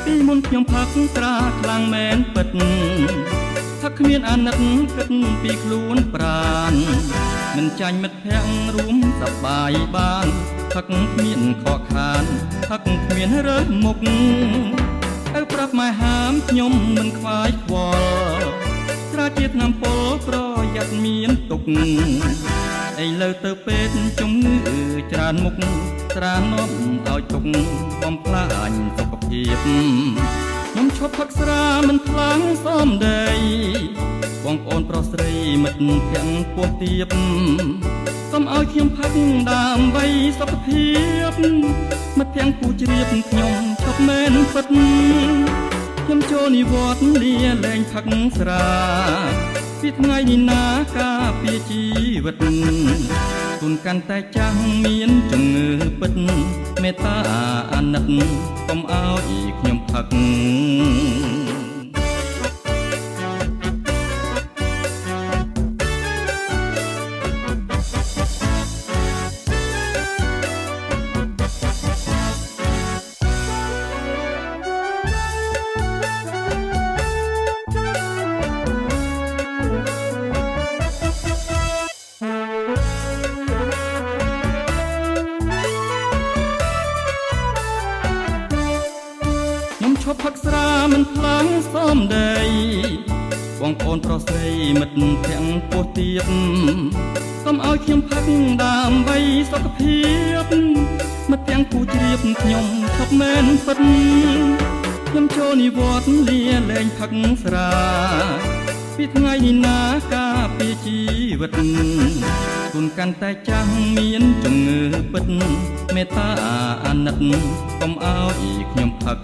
ពីមុនខ្ញុំផឹកស្រាខ្លាំងមែនពិតថាគ្មានអាណិតគិតពីខ្លួនប្រាណមិនចាញ់មិត្តភក្តិរួមសប្បាយបានផឹកគ្មានខកខានផឹកគ្មានរើសមុខទៅប្រាប់ម៉ែហាមខ្ញុំមិនខ្វាយខ្វល់ស្រាជាថ្នាំពុលប្រយ័ត្នមានទុកឥឡូវទៅពេទ្យជំងឺច្រើនមុខស្រានាំឲ្យទុកបំផ្លាញសុខភាពខ្ញុំឈប់ផឹកស្រាមិនខ្លាំងសមដីបងប្អូនប្រុសស្រីមិត្តភក្តិពោះទៀបសូមឲ្យខ្ញុំផឹកដើម្បីសុខភាពមិត្តភក្តិពូជ្រាបខ្ញុំឈប់មែនពិតខ្ញុំចូលនិវត្តន៍លាលែងផឹកស្រាពីថ្ងៃនេះណាការពារជីវិតគុណកាន់តែចាំងមានជំងឺពិតមេត្តាអាណិតកុំឲ្យខ្ញុំផឹកឈប់ផឹកស្រាមិនខ្លាំងសមដីបងប្អូនប្រុសស្រីមិត្តភក្តិពោះទៀបសូមឲ្យខ្ញុំផឹកដើម្បីសុខភាពមិត្តភក្តិពូជ្រាបខ្ញុំឈប់មែនពិតខ្ញុំចូលនិវត្តន៍លាលែងផឹកស្រាពីថ្ងៃនេះណាការពារជីវិតគុណកាន់តែចាំងមានជំងឺពិតមេត្តាអាណិតកុំឲ្យខ្ញុំផឹក